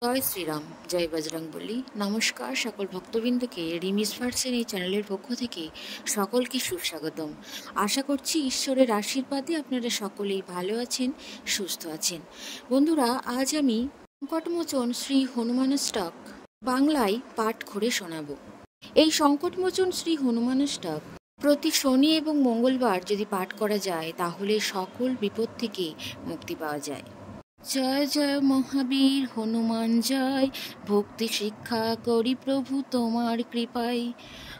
জয় শ্রীরাম, জয় বজরংবলী। নমস্কার সকল ভক্তবৃন্দকে রিমিস ভার্সের এই চ্যানেলের পক্ষ থেকে সকলকে সুস্বাগতম। আশা করছি ঈশ্বরের আশীর্বাদে আপনারা সকলেই ভালো আছেন, সুস্থ আছেন। বন্ধুরা, আজ আমি সংকটমোচন শ্রী হনুমানষ্টক বাংলায় পাঠ করে শোনাব। এই সংকটমোচন শ্রী হনুমানষ্টক প্রতি শনি এবং মঙ্গলবার যদি পাঠ করা যায় তাহলে সকল বিপদ থেকে মুক্তি পাওয়া যায়। জয় জয় মহাবীর হনুমান জয়, ভক্তি শিক্ষা করি প্রভু তোমার কৃপায়।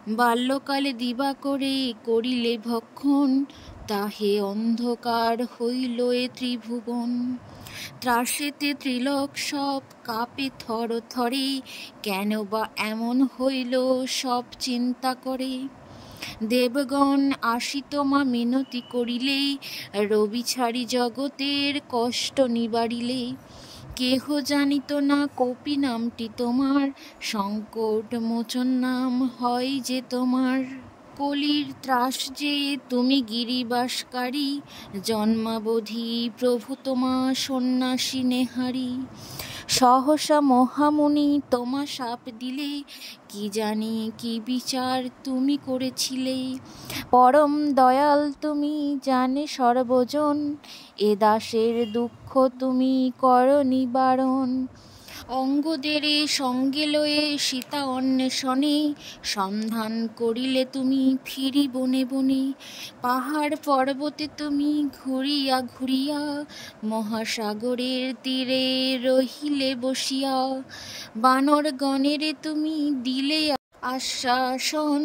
বাল্যকালে দিবা করে করিলে ভক্ষণ, তাহে অন্ধকার হইল এ ত্রিভুবন। ত্রাসেতে ত্রিলোক সব কাঁপে থর থরে, কেন বা এমন হইল সব চিন্তা করে। দেবগণ আসিত মা মিনতি করিলে, রবি ছাড়ি জগতের কষ্ট নিবারিলে। কেহ জানিত না কপি নামটি তোমার, সংকট মোচন নাম হয় যে তোমার। কলির ত্রাস যে তুমি গিরিবাসকারী, জন্মাবধি প্রভু তোমা সন্ন্যাসী নেহারি। সহসা মহামুনি তোমা শাপ দিলে, কি জানি কি বিচার তুমি করেছিলে। পরম দয়াল তুমি জানে সর্বজন, এ দাসের দুঃখ তুমি কর নিবারণ। অঙ্গদের সঙ্গে লয়ে সীতা অন্বেষণে, সন্ধান করিলে তুমি ফিরি বনে বনে। পাহাড় পর্বতে তুমি ঘুরিয়া ঘুরিয়া, মহাসাগরের তীরে রহিলে বসিয়া। বানর গণেরে তুমি দিলে আশ্বাসন,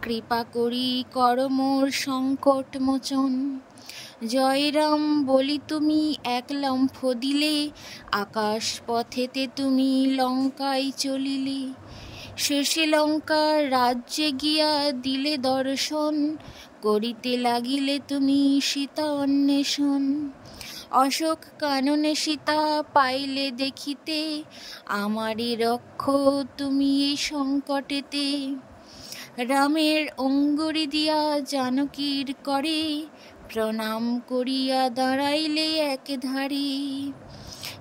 কৃপা করি কর মোর সংকট মোচন। জয় রাম বলি তুমি এক লম্ফ দিলে, আকাশ পথেতে তুমি লঙ্কায় চলিলে। শেষে লঙ্কার রাজ্যে গিয়া দিলে দর্শন, করিতে লাগিলে তুমি সীতা অন্বেষণ। অশোক কাননে সীতা পাইলে দেখিতে, আমারই রক্ষ তুমি এই সংকটেতে। রামের অঙ্গুরি দিয়া জানকীর করে, প্রণাম করিয়া দাঁড়াইলে এক ধারে।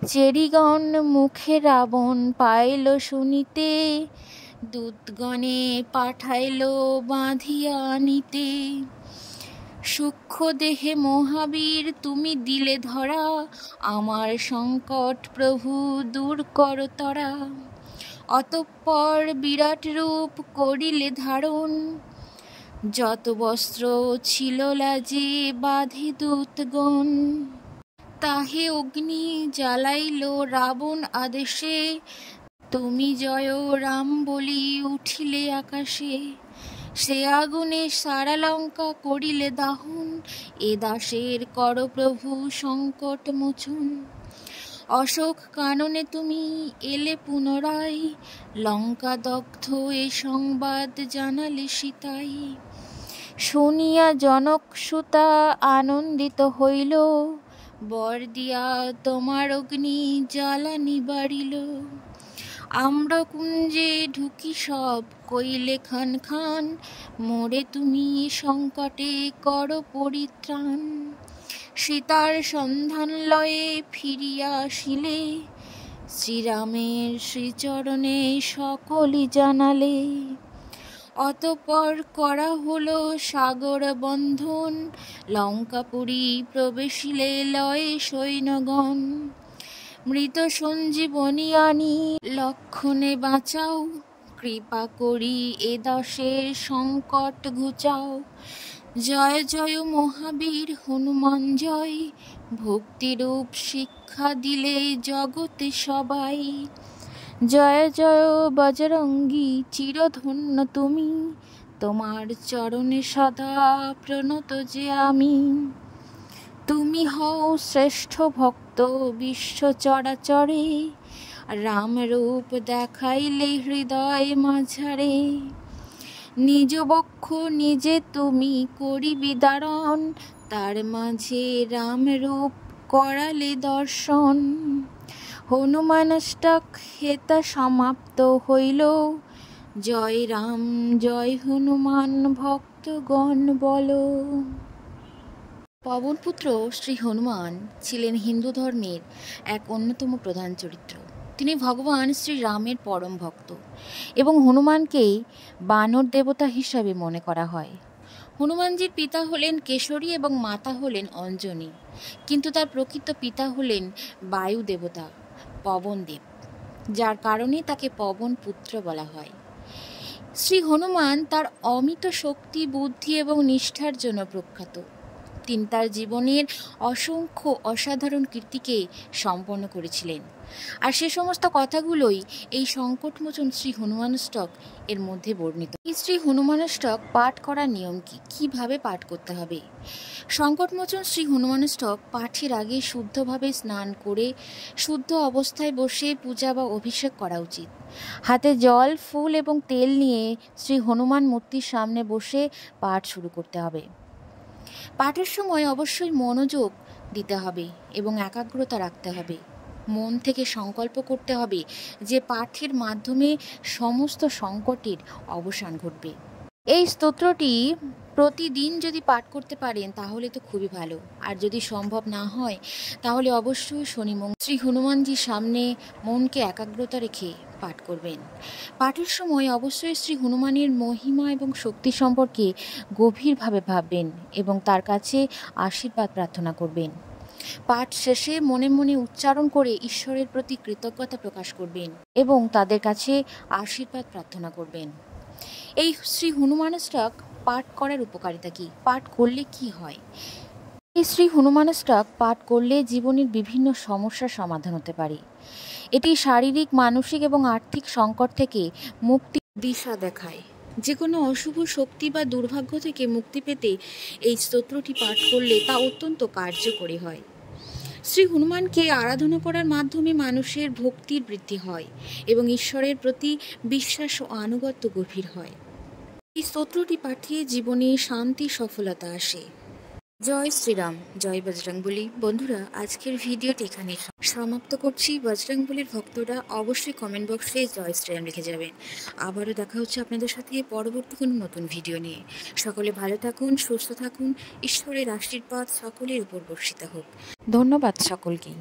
চেরিগণ মুখে রাবণ পাইল শুনিতে, দূতগণে পাঠাইল বাঁধিয়া আনিতে। সূক্ষ্ম দেহে মহাবীর তুমি দিলে ধরা, আমার সংকট প্রভু দূর কর তরা। অতঃপর বিরাট রূপ করিলে ধারণ, যত বস্ত্র ছিল লাজে বাঁধে দূতগণ। তাহে অগ্নি জ্বালাইল রাবণ আদেশে, তুমি জয় রাম বলি উঠিলে আকাশে। সে আগুনে সারা লঙ্কা করিলে দাহন, এ দাসের কর প্রভু সংকট মোচন। অশোক কাননে তুমি এলে পুনরায়, লঙ্কা দগ্ধ এ সংবাদ জানালে সীতাই। শুনিয়া জনক সুতা আনন্দিত হইল, বর দিয়া তোমার অগ্নি জ্বালা নিবারিল। আম্রকুঞ্জে ঢুকি সব কইলে খান খান, মোরে তুমি সংকটে কর পরিত্রাণ। সীতার সন্ধান লয়ে ফিরিয়া আসিলে, শ্রীরামের শ্রীচরণে সকলই জানালে। অতঃপর করা হলো সাগর বন্ধন, লঙ্কাপুরী প্রবেশিলে লয়ে সৈন্যগণ। মৃত সঞ্জীবনী আনি লক্ষণে বাঁচাও, কৃপা করি এ দাসের সংকট ঘুচাও। জয় জয় মহাবীর হনুমান জয়, ভক্তিরূপ শিক্ষা দিলে জগতে সবাই। জয় জয় বজরঙ্গী চিরধন্য তুমি, তোমার চরণে সদা প্রণত যে আমি। তুমি হও শ্রেষ্ঠ ভক্ত বিশ্ব চরাচরে, রাম রূপ দেখাইলে হৃদয় মাঝারে। নিজ বক্ষ নিজে তুমি করি বিদারণ, তার মাঝে রাম রূপ করালে দর্শন। হনুমানষ্টক হেতা সমাপ্ত হইল, জয় রাম জয় হনুমান ভক্তগণ বলো। পবনপুত্র শ্রী হনুমান ছিলেন হিন্দু ধর্মের এক অন্যতম প্রধান চরিত্র। তিনি ভগবান শ্রীরামের পরম ভক্ত এবং হনুমানকেই বানর দেবতা হিসাবে মনে করা হয়। হনুমানজির পিতা হলেন কেশরী এবং মাতা হলেন অঞ্জনী, কিন্তু তার প্রকৃত পিতা হলেন বায়ু দেবতা পবনদেব, যার কারণে তাকে পবন পুত্র বলা হয়। শ্রী হনুমান তার অমিত শক্তি, বুদ্ধি এবং নিষ্ঠার জন্য প্রখ্যাত। তিনি তার জীবনের অসংখ্য অসাধারণ কীর্তিকে সম্পন্ন করেছিলেন, আর সে সমস্ত কথাগুলোই এই সংকটমোচন শ্রী হনুমানষ্টক এর মধ্যে বর্ণিত। এই শ্রী হনুমানষ্টক পাঠ করার নিয়ম কি, কিভাবে পাঠ করতে হবে? সংকটমোচন শ্রী হনুমানষ্টক পাঠের আগে শুদ্ধভাবে স্নান করে শুদ্ধ অবস্থায় বসে পূজা বা অভিষেক করা উচিত। হাতে জল, ফুল এবং তেল নিয়ে শ্রী হনুমান মূর্তির সামনে বসে পাঠ শুরু করতে হবে। পাঠের সময় অবশ্যই মনোযোগ দিতে হবে এবং একাগ্রতা রাখতে হবে। মন থেকে সংকল্প করতে হবে যে পাঠের মাধ্যমে সমস্ত সংকটের অবসান ঘটবে। এই স্তোত্রটি প্রতিদিন যদি পাঠ করতে পারেন তাহলে তো খুবই ভালো, আর যদি সম্ভব না হয় তাহলে অবশ্যই শনি শ্রী হনুমানজির সামনে মনকে একাগ্রতা রেখে পাঠ করবেন। পাঠের সময় অবশ্যই শ্রী হনুমানের মহিমা এবং শক্তি সম্পর্কে গভীরভাবে ভাববেন এবং তার কাছে আশীর্বাদ প্রার্থনা করবেন। পাঠ শেষে মনে মনে উচ্চারণ করে ঈশ্বরের প্রতি কৃতজ্ঞতা প্রকাশ করবেন এবং তাদের কাছে আশীর্বাদ প্রার্থনা করবেন। এই শ্রী হনুমানষ্টক পাঠ করার উপকারিতা কি, পাঠ করলে কি হয়? এই শ্রী হনুমানষ্টক পাঠ করলে জীবনের বিভিন্ন সমস্যার সমাধান হতে পারে। এটি শারীরিক, মানসিক এবং আর্থিক সংকট থেকে মুক্তি দিশা দেখায়। যে কোনো অশুভ শক্তি বা দুর্ভাগ্য থেকে মুক্তি পেতে এই স্তোত্রটি পাঠ করলে তা অত্যন্ত কার্যকরী হয়। শ্রী হনুমানকে আরাধনা করার মাধ্যমে মানুষের ভক্তির বৃদ্ধি হয় এবং ঈশ্বরের প্রতি বিশ্বাস ও আনুগত্য গভীর হয়। এই স্তোত্রটি পাঠিয়ে জীবনে শান্তি, সফলতা আসে। জয় শ্রীরাম, জয় বজরংবলী। বন্ধুরা, আজকের ভিডিওটি এখানে সমাপ্ত করছি। বজরংবলীর ভক্তরা অবশ্যই কমেন্ট বক্সে জয় শ্রীরাম লিখে যাবেন। আবারও দেখা হচ্ছে আপনাদের সাথে পরবর্তী কোনো নতুন ভিডিও নিয়ে। সকলে ভালো থাকুন, সুস্থ থাকুন, ঈশ্বরের আশীর্বাদ সকলের উপর বর্ষিত হোক। ধন্যবাদ সকলকেই।